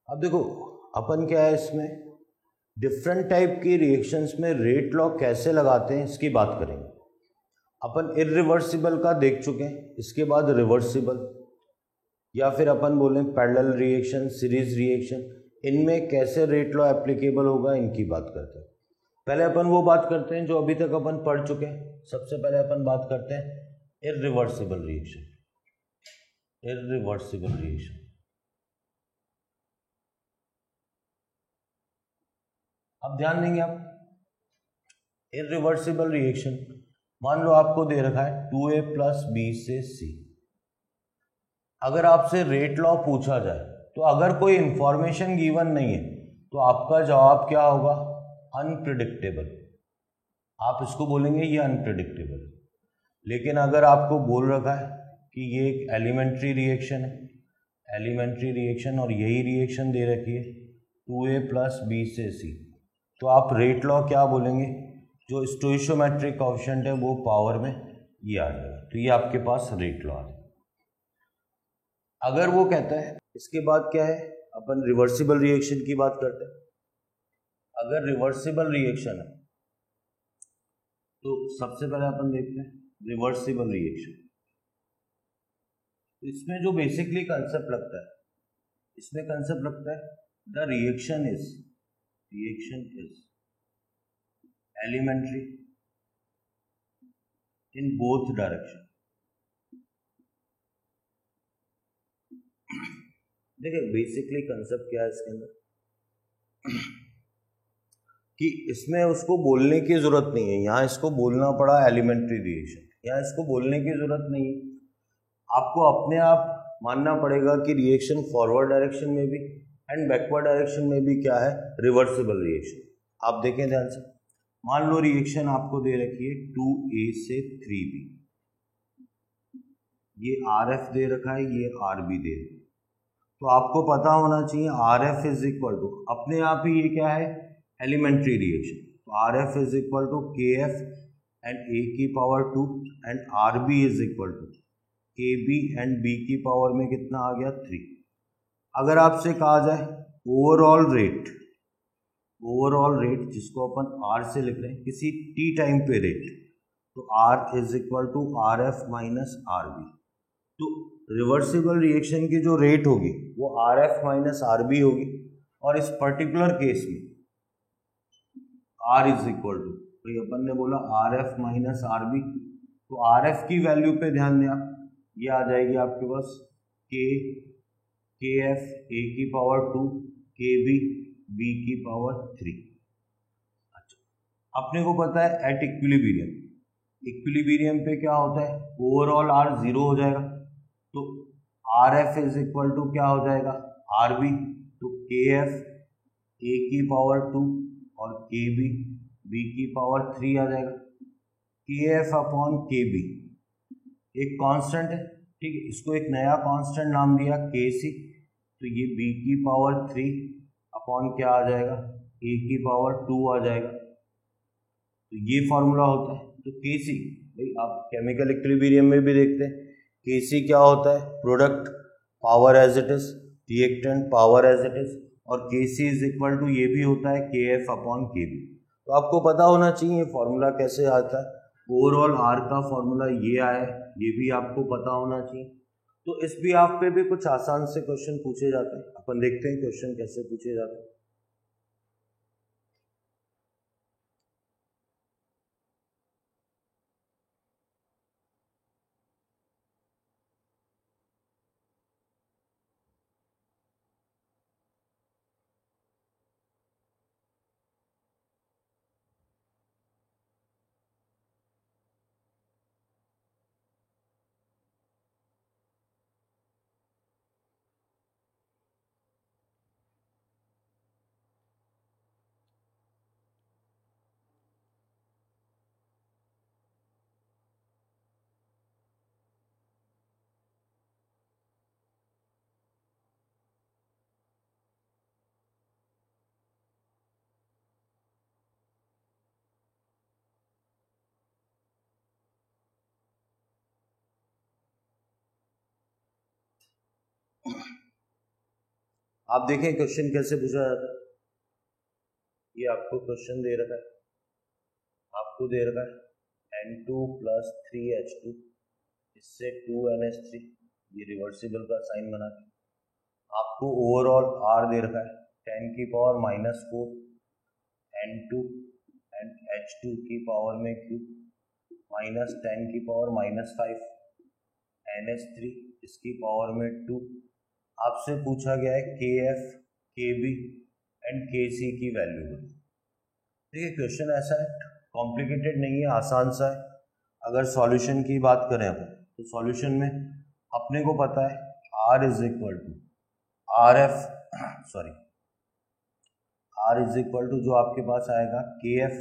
अब देखो अपन क्या है इसमें डिफरेंट टाइप की रिएक्शंस में रेट लॉ कैसे लगाते हैं इसकी बात करेंगे। अपन इरिवर्सिबल का देख चुके हैं, इसके बाद रिवर्सिबल या फिर अपन बोलें पैरेलल रिएक्शन, सीरीज रिएक्शन, इनमें कैसे रेट लॉ एप्लीकेबल होगा इनकी बात करते हैं। पहले अपन वो बात करते हैं जो अभी तक अपन पढ़ चुके हैं। सबसे पहले अपन बात करते हैं इरिवर्सिबल रिएक्शन। इरिवर्सिबल रिएक्शन, अब ध्यान देंगे आप। इरिवर्सिबल रिएक्शन, मान लो आपको दे रखा है 2a प्लस बी से c। अगर आपसे रेट लॉ पूछा जाए तो अगर कोई इंफॉर्मेशन गिवन नहीं है तो आपका जवाब क्या होगा? अनप्रिडिक्टेबल। आप इसको बोलेंगे ये अनप्रिडिक्टेबल। लेकिन अगर आपको बोल रखा है कि ये एक एलिमेंट्री रिएक्शन है, एलिमेंट्री रिएक्शन, और यही रिएक्शन दे रखी है 2a प्लस बी से c, तो आप रेट लॉ क्या बोलेंगे? जो स्टोइशियोमेट्रिक कोएफिशिएंट है वो पावर में ये आ जाएगा, तो ये आपके पास रेट लॉ है। अगर वो कहता है, इसके बाद क्या है, अपन रिवर्सिबल रिएक्शन की बात करते हैं। अगर रिवर्सिबल रिएक्शन है तो सबसे पहले अपन देखते हैं रिवर्सिबल रिएक्शन। तो इसमें जो बेसिकली कंसेप्ट लगता है, इसमें कंसेप्ट लगता है the reaction is elementary in both direction. देखिए बेसिकली कंसेप्ट क्या है इसके अंदर कि इसमें उसको बोलने की जरूरत नहीं है। यहाँ इसको बोलना पड़ा एलिमेंट्री रिएक्शन, यहाँ इसको बोलने की जरूरत नहीं है। आपको अपने आप मानना पड़ेगा कि रिएक्शन फॉरवर्ड डायरेक्शन में भी एंड बैकवर्ड डायरेक्शन में भी क्या है, रिवर्सिबल रिएक्शन। आप देखें ध्यान से, मान लो रिएक्शन आपको दे रखी है 2a से 3b, ये RF दे रखा है, ये RB दे रखा है। तो आपको पता होना चाहिए RF इज इक्वल टू, अपने आप ही ये क्या है, एलिमेंट्री रिएक्शन। तो RF is equal to KF and A की power 2 and RB is equal to AB and B की पावर में कितना आ गया, 3। अगर आपसे कहा जाए ओवरऑल रेट जिसको अपन R से लिख रहे हैं, किसी t टाइम पे रेट, तो R is equal to RF minus RB। तो रिवर्सिबल रिएक्शन की जो रेट होगी वो RF माइनस RB होगी, और इस पर्टिकुलर केस में R इज इक्वल टू, तो अपन ने बोला RF माइनस RB, तो RF की वैल्यू पे ध्यान दें आप, ये आ जाएगी आपके पास KF A की पावर 2, KB B की पावर 3। अच्छा, अपने को पता है एट इक्विलिब्रियम पे क्या होता है, ओवरऑल R 0 हो जाएगा, तो RF इज इक्वल टू क्या हो जाएगा, RB। तो KF A की पावर 2 और KB B की पावर 3 आ जाएगा। KF अपॉन KB एक कांस्टेंट है, ठीक है, इसको एक नया कांस्टेंट नाम दिया KC, तो ये B की पावर 3 अपॉन क्या आ जाएगा, A की पावर 2 आ जाएगा। तो ये फॉर्मूला होता है। तो KC, भाई आप केमिकल इक्विलिब्रियम में भी देखते हैं KC क्या होता है, product power as it is, reactant power as it is, और KC इज इक्वल टू ये भी होता है KF अपॉन KB। तो आपको पता होना चाहिए फॉर्मूला कैसे आता है। ओवरऑल R का फॉर्मूला ये आया है, ये भी आपको पता होना चाहिए। तो इस भी आप पे भी कुछ आसान से क्वेश्चन पूछे जाते हैं, अपन देखते हैं क्वेश्चन कैसे पूछे जाते हैं। आप देखें क्वेश्चन कैसे पूछा जाता है। ये आपको क्वेश्चन दे रखा है, आपको दे रखा है N2 + 3H2, इससे 2NH3, ये रिवर्सिबल का साइन बना के आपको ओवरऑल R दे रखा है 10⁻⁻4 N2 एंड H2 की पावर में Q माइनस 10⁻⁻5 NH3 इसकी पावर में 2। आपसे पूछा गया है KF, KB एंड KC की वैल्यू। देखिए क्वेश्चन ऐसा है, कॉम्प्लिकेटेड नहीं है, आसान सा है। अगर सॉल्यूशन की बात करें अपन तो सॉल्यूशन में अपने को पता है R इज इक्वल टू जो आपके पास आएगा KF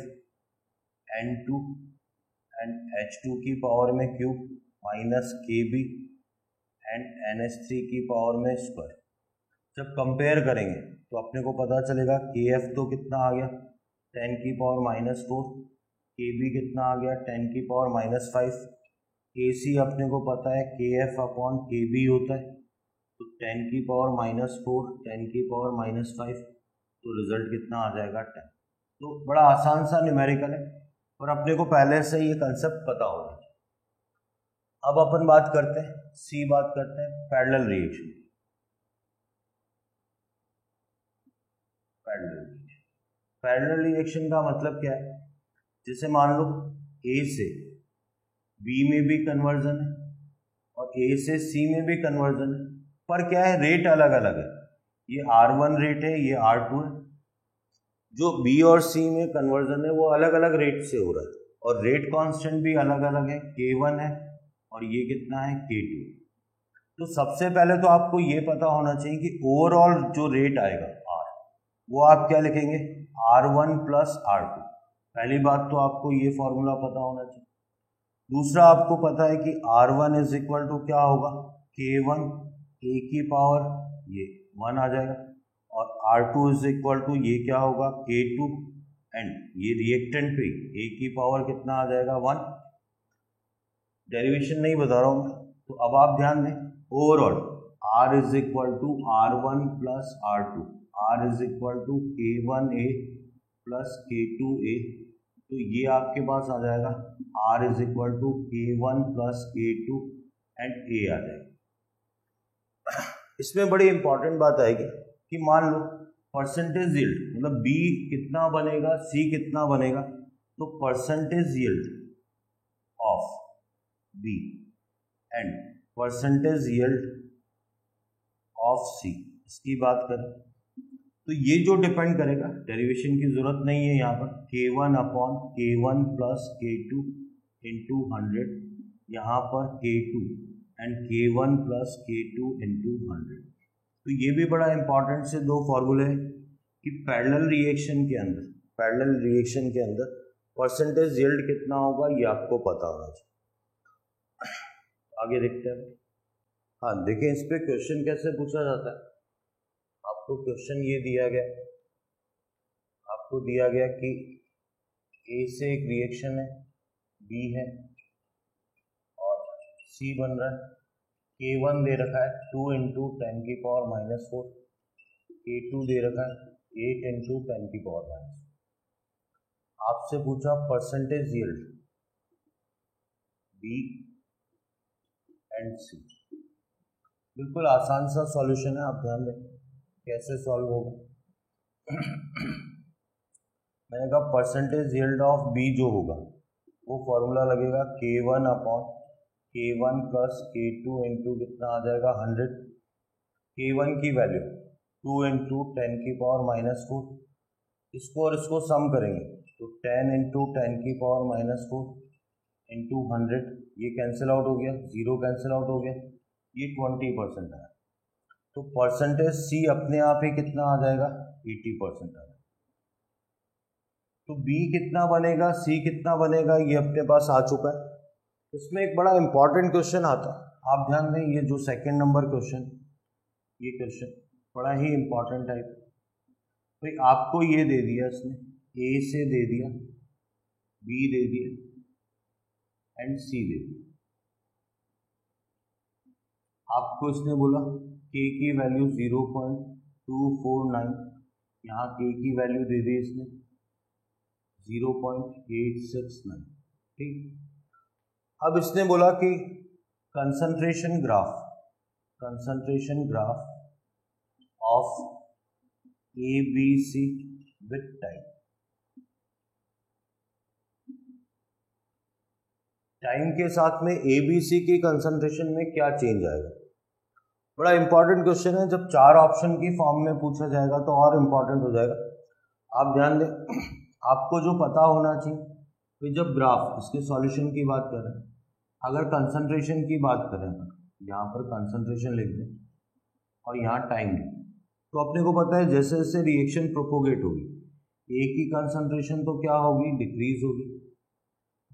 N2 एंड H2 की पावर में Q minus KB and NH3 की पावर में स्क्वायर। जब कंपेयर करेंगे तो अपने को पता चलेगा KF तो कितना आ गया 10⁻⁻4, KB कितना आ गया 10⁻⁻5, KC अपने को पता है KF अपॉन KB होता है, तो 10⁻⁻4 10⁻⁻5, तो रिजल्ट कितना आ जाएगा 10। तो बड़ा आसान सा न्यूमेरिकल है और अपने को पहले से ये कंसेप्ट पता होना चाहिए। अब अपन बात करते हैं बात करते हैं पैरेलल रिएक्शन। पैरेलल रिएक्शन का मतलब क्या है, जैसे मान लो A से B में भी कन्वर्जन है और A से C में भी कन्वर्जन है, पर क्या है रेट अलग अलग है। ये R1 रेट है, ये R2 है। जो B और C में कन्वर्जन है वो अलग अलग रेट से हो रहा है और रेट कांस्टेंट भी अलग अलग है, K1 है और ये कितना है K2। तो सबसे पहले तो आपको ये पता होना चाहिए कि ओवरऑल जो रेट आएगा R, वो आप क्या लिखेंगे R1 + R2। पहली बात तो आपको ये फॉर्मूला पता होना चाहिए। दूसरा आपको पता है कि R1 इज इक्वल टू क्या होगा K1 A की पावर ये 1 आ जाएगा और R2 इज इक्वल टू ये क्या होगा K2 एंड ये रिएक्टेंट पे A की पावर कितना आ जाएगा 1। डेरिवेशन नहीं बता रहा हूं मैं, तो अब आप ध्यान दें overall R is equal to R1 + R2, R is equal to K1A + K2A, तो ये आपके पास आ जाएगा R is equal to K1 + K2 and A आ जाएगा। इसमें बड़ी इंपॉर्टेंट बात आएगी कि मान लो परसेंटेज यील्ड, मतलब B कितना बनेगा C कितना बनेगा, तो percentage yield of B and percentage yield of C, इसकी बात करें तो ये जो डिपेंड करेगा, डेरिवेशन की जरूरत नहीं है यहाँ पर, K1 upon K1 + K2 into 100, यहाँ पर K2 and K1 + K2 into 100। तो ये भी बड़ा इंपॉर्टेंट से दो फॉर्मूले हैं कि पैरेलल रिएक्शन के अंदर परसेंटेज यील्ड कितना होगा ये आपको पता होना चाहिए। आगे देखते हैं। हाँ देखिए इस पे क्वेश्चन कैसे पूछा जाता है। आपको क्वेश्चन ये दिया गया, आपको दिया गया कि A से एक रिएक्शन है, B है और C बन रहा है। K1 दे रखा है 2 × 10⁻⁻4, K2 दे रखा है 8 × 10⁻⁻4। आपसे पूछा percentage yield B and C। बिल्कुल आसान सा सॉल्यूशन है, आप ध्यान दें कैसे सॉल्व होगा। मैंने कहा परसेंटेज यील्ड ऑफ B जो होगा वो फॉर्मूला लगेगा K1 upon K1 + K2 into कितना आ जाएगा 100। K1 की वैल्यू 2 × 10⁻⁻4, इसको और इसको सम करेंगे तो 10 × 10⁻⁻4 इंटू 100, ये कैंसिल आउट हो गया, 0 कैंसिल आउट हो गया, ये 20% है। तो परसेंटेज C अपने आप ही कितना आ जाएगा 80% आ जाएगा। तो B कितना बनेगा C कितना बनेगा ये अपने पास आ चुका है। इसमें एक बड़ा इंपॉर्टेंट क्वेश्चन आता है, आप ध्यान दें ये जो सेकंड नंबर क्वेश्चन, ये क्वेश्चन बड़ा ही इंपॉर्टेंट है। भाई आपको ये दे दिया इसने, A से दे दिया, B दे दिया एंड C दे दिया। आपको इसने बोला K की वैल्यू 0.0 249, यहाँ के की वैल्यू दे दी इसने 0.869। ठीक, अब इसने बोला कि concentration graph of ABC with time के साथ में ABC की कंसंट्रेशन में क्या चेंज आएगा। बड़ा इंपॉर्टेंट क्वेश्चन है, जब 4 ऑप्शन की फॉर्म में पूछा जाएगा तो और इंपॉर्टेंट हो जाएगा। आप ध्यान दें, आपको जो पता होना चाहिए कि जब ग्राफ, इसके सॉल्यूशन की बात करें, अगर कंसंट्रेशन की बात करें, यहाँ पर कंसंट्रेशन लिख दें और यहाँ टाइम लिख दें, तो अपने को पता है जैसे जैसे रिएक्शन प्रोपोगेट होगी A की कंसंट्रेशन तो क्या होगी, डिक्रीज होगी।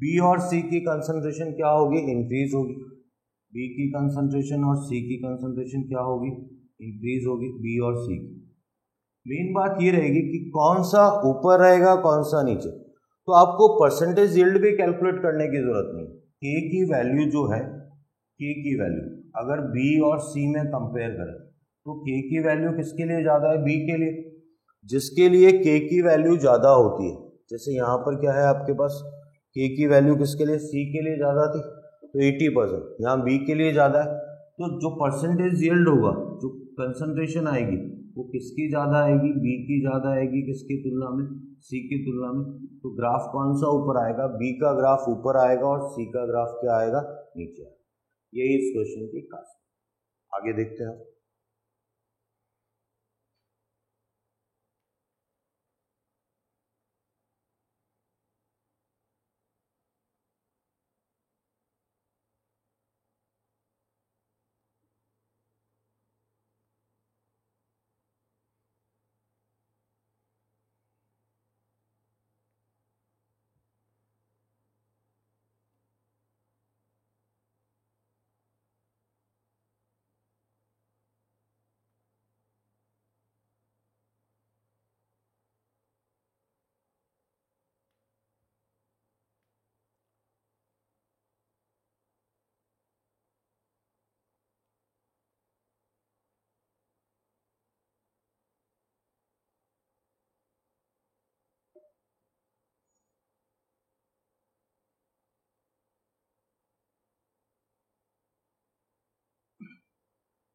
B और C की कंसंट्रेशन क्या होगी, इंक्रीज होगी। B की कंसंट्रेशन और C की कंसंट्रेशन क्या होगी, इंक्रीज होगी, B और C की। मेन बात ये रहेगी कि कौन सा ऊपर रहेगा कौन सा नीचे। तो आपको परसेंटेज यील्ड भी कैलकुलेट करने की जरूरत नहीं। K की वैल्यू जो है, K की वैल्यू अगर B और C में कंपेयर करें तो K की वैल्यू किसके लिए ज़्यादा है, B के लिए। जिसके लिए K की वैल्यू ज़्यादा होती है, जैसे यहाँ पर क्या है आपके पास, K की वैल्यू किसके लिए, C के लिए ज़्यादा थी तो 80%, यहाँ B के लिए ज़्यादा है। तो जो परसेंटेज यील्ड होगा, जो कंसंट्रेशन आएगी वो किसकी ज़्यादा आएगी, B की ज़्यादा आएगी किसकी तुलना में, C की तुलना में। तो ग्राफ कौन सा ऊपर आएगा, B का ग्राफ ऊपर आएगा और C का ग्राफ क्या आएगा, नीचे आएगा। यही इस क्वेश्चन की खास। आगे देखते हैं।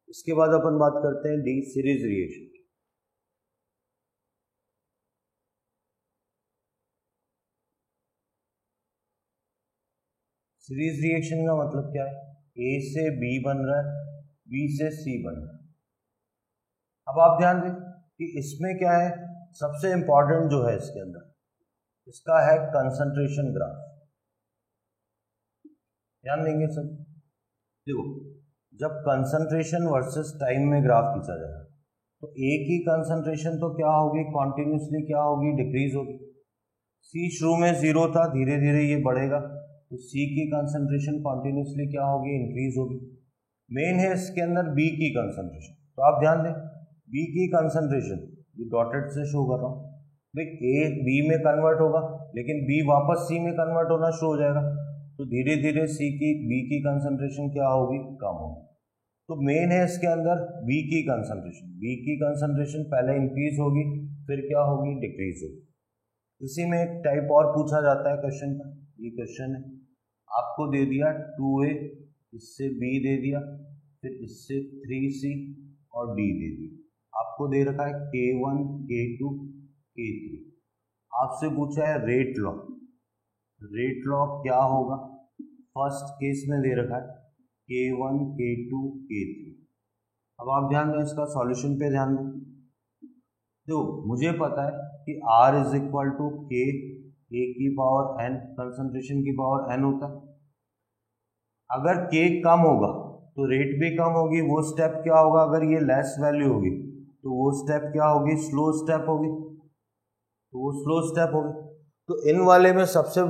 इसके बाद अपन बात करते हैं D series reaction. Series reaction का मतलब क्या है, A से B बन रहा है, B से C बन रहा है। अब आप ध्यान दें कि इसमें क्या है, सबसे इंपॉर्टेंट जो है इसके अंदर, इसका है कंसंट्रेशन ग्राफ। ध्यान देंगे सब। देखो, जब कंसंट्रेशन वर्सेस टाइम में ग्राफ खींचा जाएगा तो A की कंसंट्रेशन तो क्या होगी, कॉन्टिन्यूसली क्या होगी, डिक्रीज होगी। C शुरू में 0 था, धीरे धीरे ये बढ़ेगा, तो C की कंसंट्रेशन कॉन्टिन्यूसली क्या होगी, इंक्रीज होगी। मेन है इसके अंदर B की कंसंट्रेशन। तो आप ध्यान दें, B की कंसंट्रेशन ये डॉटेड से शो कर रहा हूँ भाई, A B में कन्वर्ट होगा लेकिन B वापस C में कन्वर्ट होना शुरू हो जाएगा, तो धीरे धीरे B की कंसंट्रेशन क्या होगी, कम होगी। तो मेन है इसके अंदर B की कंसंट्रेशन पहले इंक्रीज होगी फिर क्या होगी, डिक्रीज होगी। इसी में एक टाइप और पूछा जाता है क्वेश्चन का, ये क्वेश्चन है, आपको दे दिया 2A, इससे B दे दिया, फिर इससे 3C और D दे दिया। आपको दे रखा है K1, K2, K3। आपसे पूछा है रेट लॉ। रेट लॉ क्या होगा, फर्स्ट केस में दे रखा है K1, K2, K3। अब आप ध्यान दें, इसका सॉल्यूशन पे ध्यान दें। तो मुझे पता है कि R is equal to K A की पावर N, कंसंट्रेशन की पावर N होता है। अगर K कम होगा तो रेट भी कम होगी, वो स्टेप क्या होगा, अगर ये लेस वैल्यू होगी तो वो स्टेप क्या होगी, स्लो स्टेप होगी, तो वो स्लो स्टेप होगी। तो इन वाले में सबसे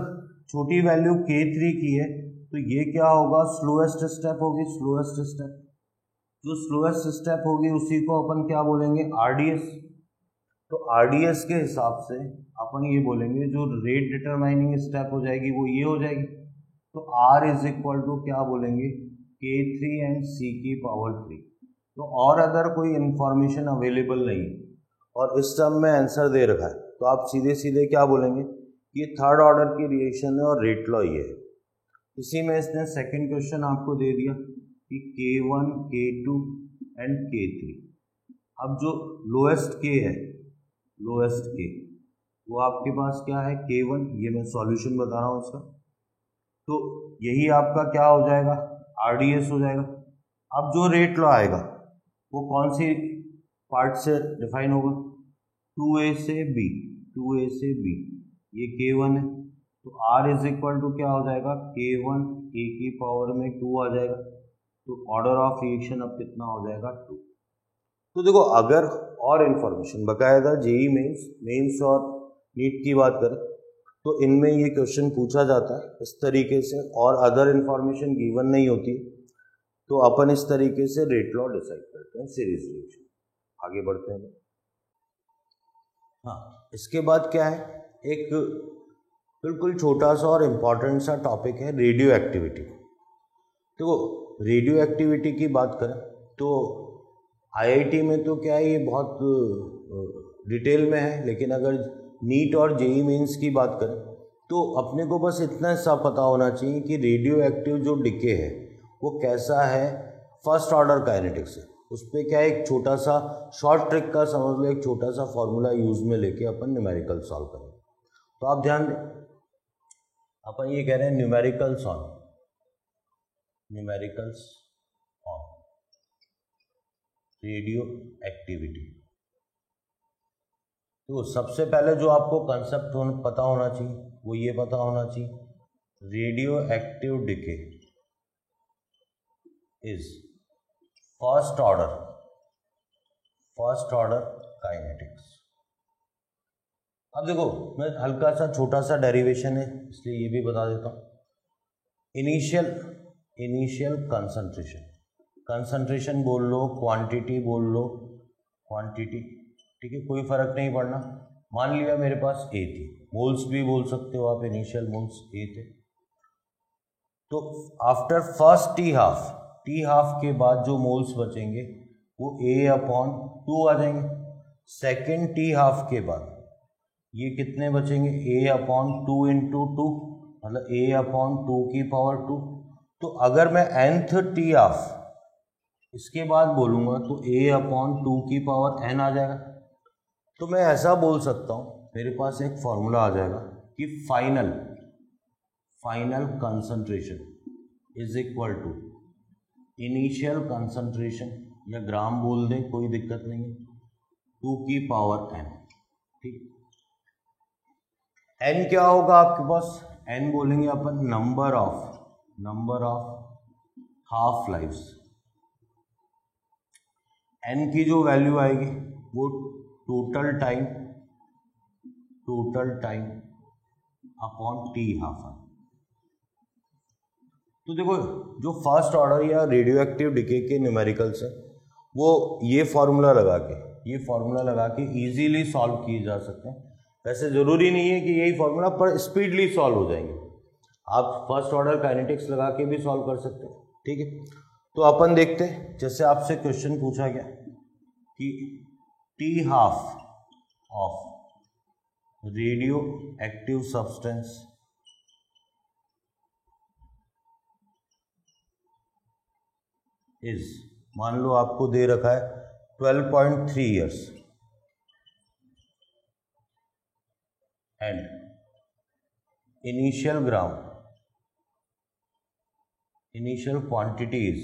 छोटी वैल्यू K3 की है, तो ये क्या होगा, स्लोएस्ट स्टेप होगी, स्लोएस्ट स्टेप। जो स्लोएस्ट स्टेप होगी उसी को अपन क्या बोलेंगे, RDS। तो RDS के हिसाब से अपन ये बोलेंगे जो रेट डिटरमाइनिंग स्टेप हो जाएगी वो ये हो जाएगी। तो R इज इक्वल टू क्या बोलेंगे, K3 एंड C की पावर 3। तो और अदर कोई इंफॉर्मेशन अवेलेबल नहीं है और इस टर्म में आंसर दे रखा है, तो आप सीधे सीधे क्या बोलेंगे, ये थर्ड ऑर्डर की रिएक्शन है और रेट लॉ ये है। इसी में इसने सेकंड क्वेश्चन आपको दे दिया कि K1, K2 एंड K3। अब जो लोएस्ट K है, लोएस्ट K वो आपके पास क्या है, K1, ये मैं सॉल्यूशन बता रहा हूँ इसका, तो यही आपका क्या हो जाएगा, RDS हो जाएगा। अब जो रेट लॉ आएगा वो कौन सी पार्ट से डिफाइन होगा, 2A से B, 2A से B, ये K1 है, तो R इज इक्वल टू क्या हो जाएगा, K1 A की पावर में 2 आ जाएगा, तो ऑर्डर ऑफ रिएक्शन अब कितना हो जाएगा, 2। तो देखो अगर और इन्फॉर्मेशन बकायदा जेई मेंस और नीट की बात करें तो इनमें ये क्वेश्चन पूछा जाता है इस तरीके से, और अदर इन्फॉर्मेशन गिवन नहीं होती, तो अपन इस तरीके से रेट लॉ डिसाइड करते हैं, सीरीज रिएक्शन। आगे बढ़ते हैं। हाँ, इसके बाद क्या है, एक बिल्कुल छोटा सा और इम्पॉर्टेंट सा टॉपिक है रेडियो एक्टिविटी। तो रेडियो एक्टिविटी की बात करें तो आईआईटी में तो क्या है, ये बहुत डिटेल में है, लेकिन अगर नीट और जेई मेंस की बात करें तो अपने को बस इतना सा पता होना चाहिए कि रेडियो एक्टिव जो डिके है वो कैसा है फर्स्ट ऑर्डर काइनेटिक्स से। उस पर क्या है, एक छोटा सा शॉर्ट ट्रिक का समझ लो, एक छोटा सा फॉर्मूला यूज में लेके अपन न्यूमेरिकल सॉल्व करें। तो आप ध्यान दें, अपन ये कह रहे हैं numericals on, numericals on radio activity. तो सबसे पहले जो आपको कंसेप्ट पता होना चाहिए वो ये पता होना चाहिए, radio active decay is first order kinetics. अब देखो मैं हल्का सा छोटा सा डेरिवेशन है इसलिए ये भी बता देता हूँ। इनिशियल कंसंट्रेशन बोल लो, क्वांटिटी बोल लो, क्वांटिटी, ठीक है, कोई फर्क नहीं पड़ना। मान लिया मेरे पास A थी, मोल्स भी बोल सकते हो आप, इनिशियल मोल्स A थे। तो आफ्टर फर्स्ट टी हाफ के बाद जो मोल्स बचेंगे वो A/2 आ जाएंगे। सेकेंड टी हाफ के बाद ये कितने बचेंगे, A/2 × 2, मतलब A/2 की पावर 2। तो अगर मैं nth टी हाफ इसके बाद बोलूँगा तो A/2 की पावर n आ जाएगा। तो मैं ऐसा बोल सकता हूँ, मेरे पास एक फॉर्मूला आ जाएगा कि final concentration is equal to initial concentration, या ग्राम बोल दें कोई दिक्कत नहीं है, 2 की पावर n। ठीक, n क्या होगा आपके पास, n बोलेंगे अपन number of half lifes. n की जो वैल्यू आएगी वो total time upon T half. तो देखो जो फर्स्ट ऑर्डर या रेडियो एक्टिव डिके के न्यूमेरिकल्स है वो ये फॉर्मूला लगा के इजीली सॉल्व किए जा सकते हैं। वैसे ज़रूरी नहीं है कि यही फॉर्मूला, पर स्पीडली सॉल्व हो जाएंगे। आप फर्स्ट ऑर्डर काइनेटिक्स लगा के भी सॉल्व कर सकते हैं। ठीक है, तो अपन देखते हैं, जैसे आपसे क्वेश्चन पूछा गया कि T half of radio active substance is, मान लो आपको दे रखा है 12.3 years and initial quantity is,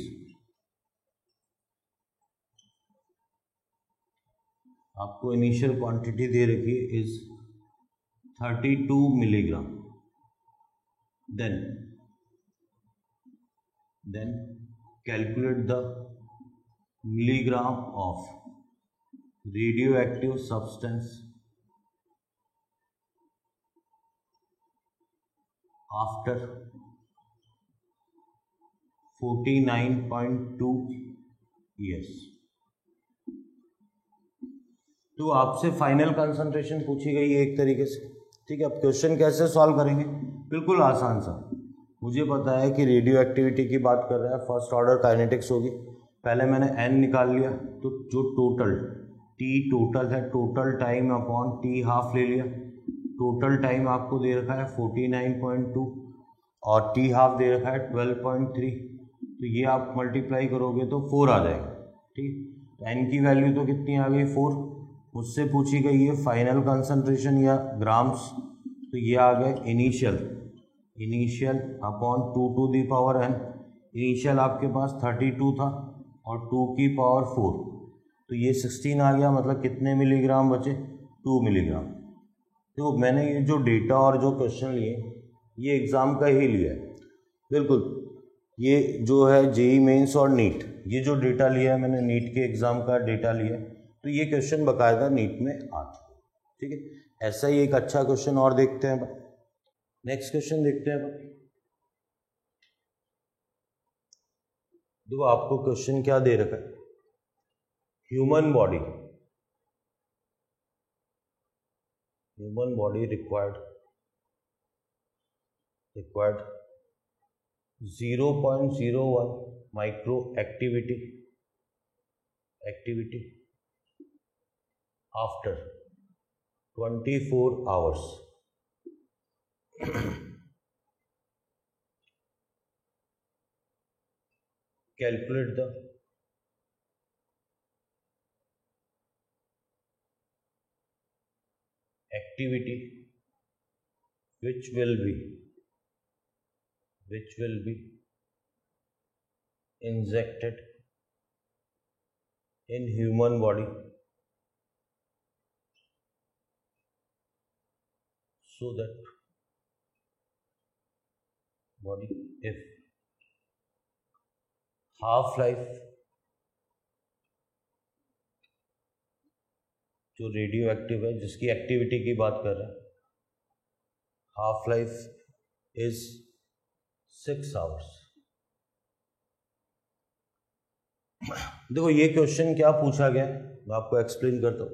आपको इनिशियल क्वांटिटी दे रखी है is 32 milligram. Then calculate the milligram of radioactive substance after 49.2 years. तो आपसे फाइनल कंसंट्रेशन पूछी गई है एक तरीके से। ठीक है, अब क्वेश्चन कैसे सॉल्व करेंगे, बिल्कुल आसान सा। मुझे पता है कि रेडियो एक्टिविटी की बात कर रहा है, फर्स्ट ऑर्डर काइनेटिक्स होगी, पहले मैंने n निकाल लिया, तो जो टोटल t टोटल है, total time upon t half ले लिया। टोटल टाइम आपको दे रखा है 49.2 और t हाफ दे रखा है 12.3, तो ये आप मल्टीप्लाई करोगे तो 4 आ जाएगा। ठीक, तो n की वैल्यू तो कितनी आ गई 4। मुझसे पूछी गई है फाइनल कंसंट्रेशन या ग्राम्स, तो ये आ गए initial upon 2 to the power n। Initial आपके पास 32 था और 2 की पावर 4, तो ये 16 आ गया, मतलब कितने मिलीग्राम बचे, 2 मिलीग्राम। तो मैंने ये जो डेटा और जो क्वेश्चन लिए ये एग्ज़ाम का ही लिया है बिल्कुल। ये जो है जेई मेंस और नीट, ये जो डेटा लिया है मैंने नीट के एग्ज़ाम का डेटा लिया है, तो ये क्वेश्चन बाकायदा नीट में आता है। ठीक है, ऐसा ही एक अच्छा क्वेश्चन और देखते हैं। नेक्स्ट क्वेश्चन देखते हैं। देखो आपको क्वेश्चन क्या दे रखा है, human body required 0.01 micro activity after 24 hours। Calculate the activity which will be injected in human body so that body if half life जो रेडियो एक्टिव है, जिसकी एक्टिविटी की बात कर रहे हैं, हाफ लाइफ इज 6 hours। देखो ये क्वेश्चन क्या पूछा गया, मैं आपको एक्सप्लेन करता हूँ।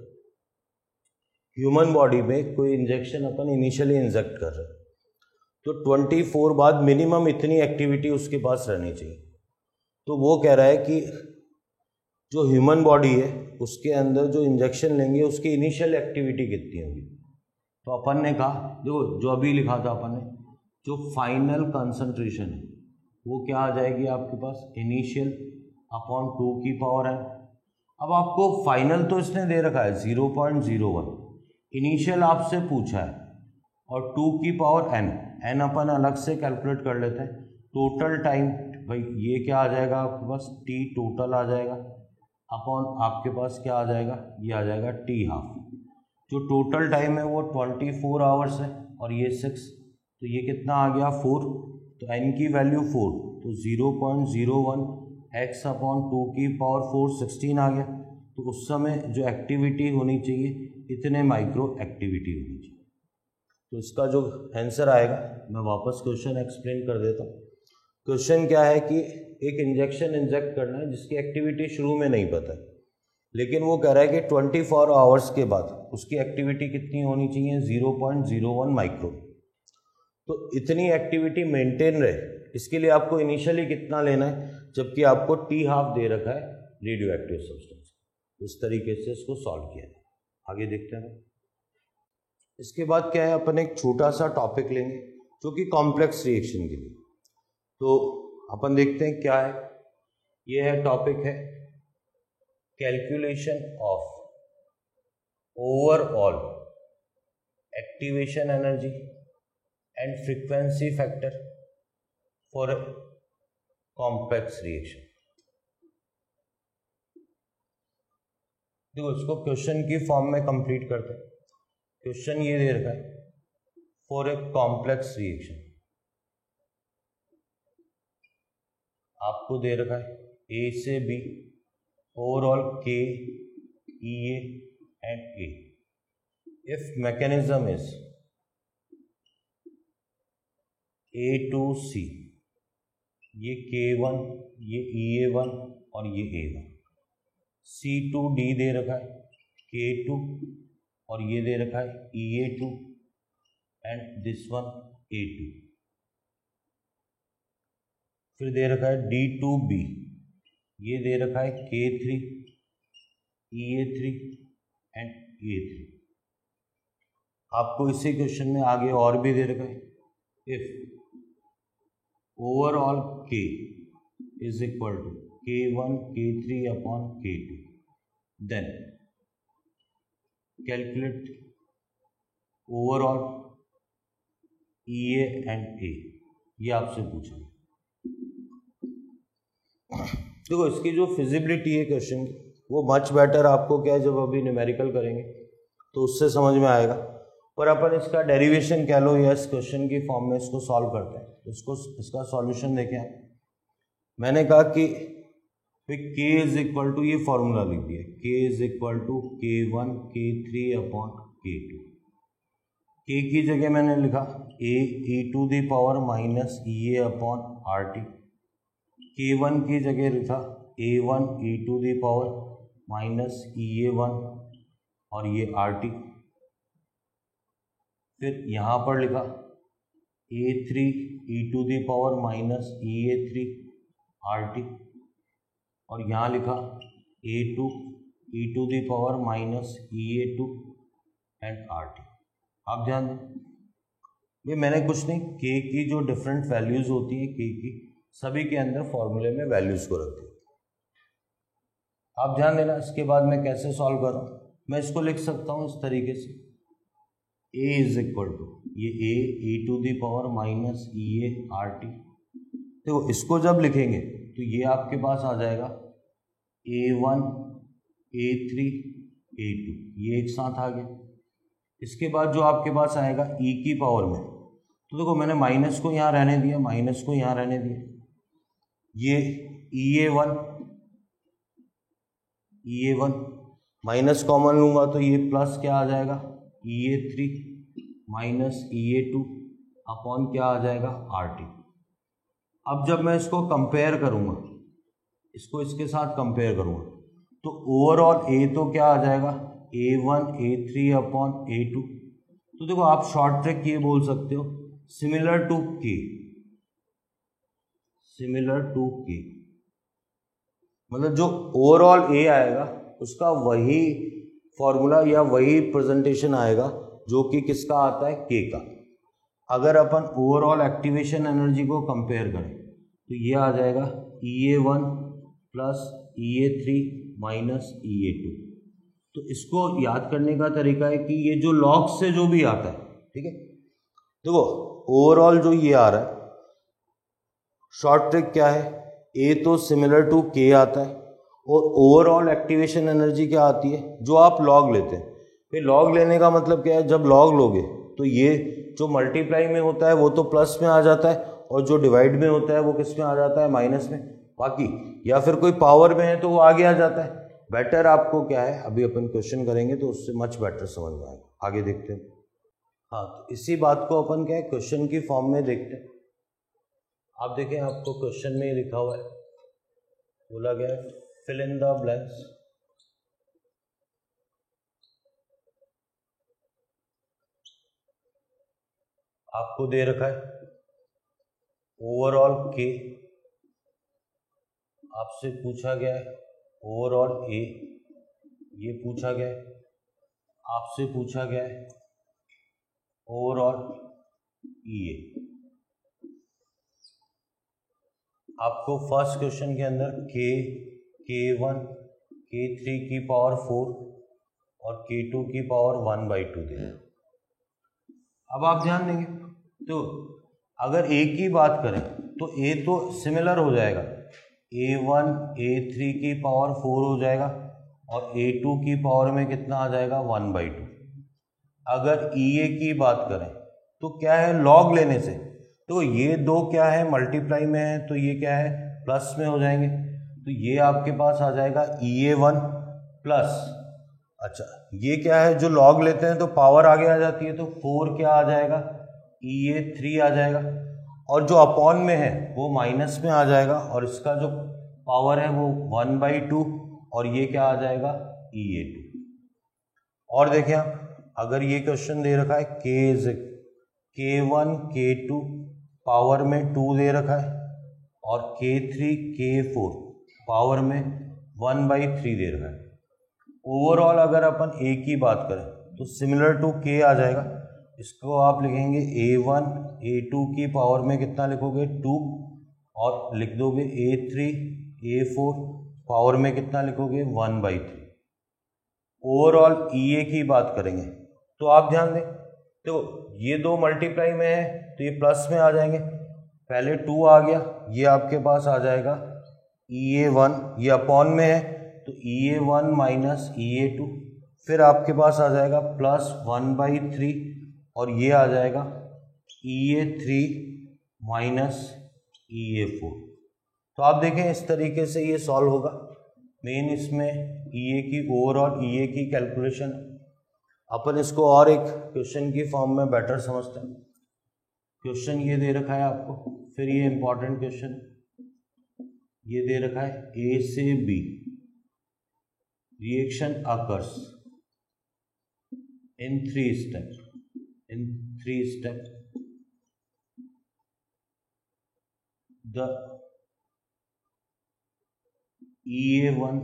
ह्यूमन बॉडी में कोई इंजेक्शन अपन इनिशियली इंजेक्ट कर रहे हैं, तो 24 बाद मिनिमम इतनी एक्टिविटी उसके पास रहनी चाहिए। तो वो कह रहा है कि जो ह्यूमन बॉडी है उसके अंदर जो इंजेक्शन लेंगे उसकी इनिशियल एक्टिविटी कितनी होगी। तो अपन ने कहा, देखो जो अभी लिखा था अपन ने, जो फाइनल कंसंट्रेशन है वो क्या आ जाएगी आपके पास, इनिशियल अपॉन 2 की पावर n। अब आपको फाइनल तो इसने दे रखा है 0.01, इनिशियल आपसे पूछा है, और 2 की पावर n अपन अलग से कैलकुलेट कर लेते हैं। टोटल टाइम भाई ये क्या आ जाएगा आपके पास, t टोटल आ जाएगा अपॉन आपके पास क्या आ जाएगा, ये आ जाएगा t हाफ। जो टोटल टाइम है वो 24 आवर्स है और ये 6, तो ये कितना आ गया 4, तो n की वैल्यू 4, तो 0.01 x अपॉन 2 की पावर 4 16 आ गया। तो उस समय जो एक्टिविटी होनी चाहिए इतने माइक्रो एक्टिविटी होनी चाहिए। तो इसका जो आंसर आएगा, मैं वापस क्वेश्चन एक्सप्लेन कर देता हूँ। क्वेश्चन क्या है कि एक इंजेक्शन इंजेक्ट करना है जिसकी एक्टिविटी शुरू में नहीं पता है, लेकिन वो कह रहा है कि 24 आवर्स के बाद उसकी एक्टिविटी कितनी होनी चाहिए, 0.01 माइक्रो। तो इतनी एक्टिविटी मेंटेन रहे, इसके लिए आपको इनिशियली कितना लेना है, जबकि आपको टी हाफ दे रखा है रेडियो एक्टिव सब्सटेंस। इस तरीके से इसको सॉल्व किया है। आगे देखते हैं। इसके बाद क्या है, अपन एक छोटा सा टॉपिक लेंगे जो कि कॉम्प्लेक्स रिएक्शन के लिए। तो अपन देखते हैं क्या है, ये है टॉपिक है calculation of overall activation energy and frequency factor for a complex reaction. देखो इसको क्वेश्चन की फॉर्म में कंप्लीट करते हैं। क्वेश्चन ये दे रखा है, फॉर ए कॉम्प्लेक्स रिएक्शन आपको दे रखा है ए से बी ओवरऑल के E and A. If mechanism is A to C, ये K1, ये EA1 और ये A1, C2 D दे रखा है, K2 और ये दे रखा है EA2 and this one A2। फिर दे रखा है D2B ये दे रखा है K3 EA3 एंड A3। आपको इसी क्वेश्चन में आगे और भी दे रखा है, if overall K is equal to K1 K3 upon K2 then calculate overall EA and A। ये आपसे पूछा। देखो इसकी जो फिजिबिलिटी है क्वेश्चन की वो मच बेटर आपको क्या है, जब अभी न्यूमेरिकल करेंगे तो उससे समझ में आएगा। पर अपन इसका डेरिवेशन कह लो या इस क्वेश्चन की फॉर्म में इसको सॉल्व करते हैं। इसको इसका सॉल्यूशन देखें। मैंने कहा कि K इज इक्वल टू, ये फॉर्मूला लिख दिया, K is equal to K1 K3 upon K2। K की जगह मैंने लिखा e to the power minus EA upon RT। K1 की जगह लिखा A1 e to the power minus EA1 और ये RT। फिर यहाँ पर लिखा A3 e to the power minus EA3 RT और यहाँ लिखा A2 e to the power minus EA2 and RT। आप ध्यान दें, ये मैंने कुछ नहीं, K की जो डिफरेंट वैल्यूज होती है K की, सभी के अंदर फॉर्मूले में वैल्यूज को रख दिया। आप ध्यान देना। इसके बाद मैं कैसे सॉल्व कर रहा हूँ, मैं इसको लिख सकता हूँ इस तरीके से, A इज इक्वल टू ये A e to the power minus EA RT। देखो इसको जब लिखेंगे तो ये आपके पास आ जाएगा A1 A3 A2, ये एक साथ आ गया। इसके बाद जो आपके पास आएगा E की पावर में, तो देखो मैंने माइनस को यहाँ रहने दिया, माइनस को यहाँ रहने दिया। ये EA1 माइनस कॉमन लूंगा तो ये प्लस क्या आ जाएगा EA3 माइनस EA2 अपॉन क्या आ जाएगा RT। अब जब मैं इसको कंपेयर करूंगा, इसको इसके साथ कंपेयर करूंगा, तो ओवरऑल A तो क्या आ जाएगा A1 A3 अपॉन A2। तो देखो आप शॉर्ट ट्रिक ये बोल सकते हो सिमिलर टू K, मतलब जो ओवरऑल A आएगा उसका वही फॉर्मूला या वही प्रेजेंटेशन आएगा जो कि किसका आता है K का। अगर अपन ओवरऑल एक्टिवेशन एनर्जी को कंपेयर करें तो ये आ जाएगा EA1 plus EA3 minus EA2। तो इसको याद करने का तरीका है कि ये जो लॉग से जो भी आता है, ठीक है, देखो ओवरऑल जो ये आ रहा है, शॉर्ट ट्रिक क्या है, A तो सिमिलर टू K आता है और ओवरऑल एक्टिवेशन एनर्जी क्या आती है, जो आप लॉग लेते हैं। फिर लॉग लेने का मतलब क्या है, जब लॉग लोगे तो ये जो मल्टीप्लाई में होता है वो तो प्लस में आ जाता है और जो डिवाइड में होता है वो किस में आ जाता है, माइनस में। बाकी या फिर कोई पावर में है तो वो आगे आ जाता है। बेटर आपको क्या है, अभी अपन क्वेश्चन करेंगे तो उससे मच बेटर समझ में आएगा। आगे देखते हैं। हाँ, तो इसी बात को अपन क्या है क्वेश्चन की फॉर्म में देखते हैं। आप देखें, आपको क्वेश्चन में लिखा हुआ है, बोला गया है फिल इन द ब्लैंक्स। आपको दे रखा है ओवरऑल K, आपसे पूछा गया है ओवरऑल A, ये पूछा गया है, आपसे पूछा गया है ओवरऑल EA। आपको फर्स्ट क्वेश्चन के अंदर K1 K3 की पावर 4 और K2 की पावर 1/2 दे। अब आप ध्यान देंगे तो अगर A की बात करें तो A तो सिमिलर हो जाएगा, A1 A3 की पावर 4 हो जाएगा और A2 की पावर में कितना आ जाएगा 1/2। अगर EA की बात करें तो क्या है, लॉग लेने से तो ये दो क्या है मल्टीप्लाई में है तो ये क्या है प्लस में हो जाएंगे, तो ये आपके पास आ जाएगा EA1 प्लस, अच्छा ये क्या है जो लॉग लेते हैं तो पावर आगे आ जाती है तो 4 क्या आ जाएगा EA3 आ जाएगा और जो अपॉन में है वो माइनस में आ जाएगा और इसका जो पावर है वो 1/2 और ये क्या आ जाएगा EA2। और देखें आप, अगर ये क्वेश्चन दे रखा है K1 K2 पावर में 2 दे रखा है और K3 K4 पावर में 1/3 दे रखा है। ओवरऑल अगर अपन A की बात करें तो सिमिलर टू K आ जाएगा। इसको आप लिखेंगे A1 A2 की पावर में कितना लिखोगे 2 और लिख दोगे A3 A4 पावर में कितना लिखोगे 1/3। ओवरऑल EA की बात करेंगे तो आप ध्यान दें तो ये दो मल्टीप्लाई में है तो ये प्लस में आ जाएंगे। पहले 2 आ गया, ये आपके पास आ जाएगा EA1, ये अपॉन में है तो EA1 माइनस EA2, फिर आपके पास आ जाएगा प्लस 1/3 और ये आ जाएगा EA3 माइनस EA4। तो आप देखें इस तरीके से ये सॉल्व होगा। मेन इसमें EA की ओवरऑल EA की कैलकुलेशन, अपन इसको और एक क्वेश्चन की फॉर्म में बेटर समझते हैं। क्वेश्चन ये दे रखा है आपको, फिर ये इंपॉर्टेंट क्वेश्चन ये दे रखा है A से B reaction occurs in 3 step the EA1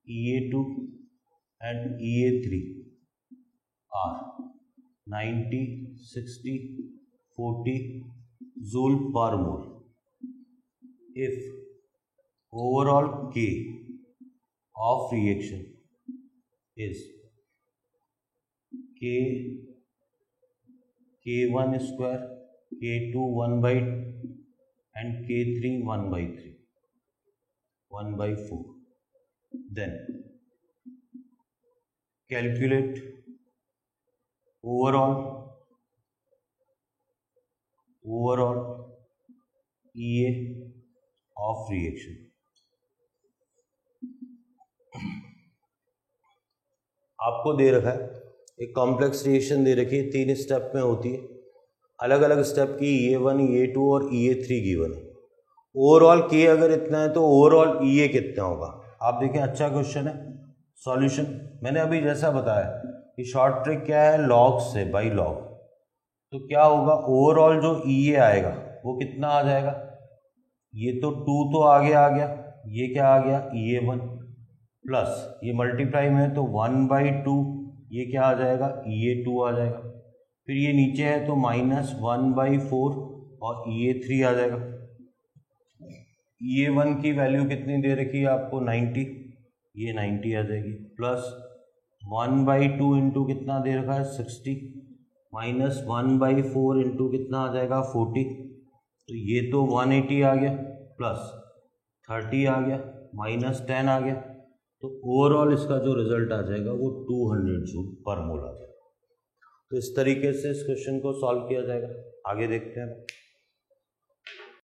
EA2 and EA3 are 90, 60, 40 joule per mole if overall K of reaction is K1 square, K2 1/2 and K3 1/3, 1/4. Then calculate overall EA of reaction. आपको दे रखा है एक complex reaction दे रखी है, 3 step में होती है, अलग अलग स्टेप की EA1 EA2 और EA3 गिवन है। ओवरऑल K अगर इतना है तो ओवरऑल EA कितना होगा। आप देखें अच्छा क्वेश्चन है। सॉल्यूशन मैंने अभी जैसा बताया कि शॉर्ट ट्रिक क्या है, लॉग से बाई लॉग। तो क्या होगा ओवरऑल जो EA आएगा वो कितना आ जाएगा, ये तो 2 तो आगे आ गया, ये क्या आ गया EA1 प्लस ये मल्टीप्लाई में तो 1/2, ये क्या आ जाएगा EA2 आ जाएगा, फिर ये नीचे है तो माइनस 1/4 और EA3 आ जाएगा। EA1 की वैल्यू कितनी दे रखी है आपको 90, ये 90 आ जाएगी, प्लस 1/2 इंटू कितना दे रखा है 60 माइनस 1/4 इंटू कितना आ जाएगा 40, तो ये तो 180 आ गया, प्लस 30 आ गया, माइनस 10 आ गया, तो ओवरऑल इसका जो रिजल्ट आ जाएगा वो 200 जूल पर मोल आ जाएगा। तो इस तरीके से इस क्वेश्चन को सॉल्व किया जाएगा। आगे देखते हैं।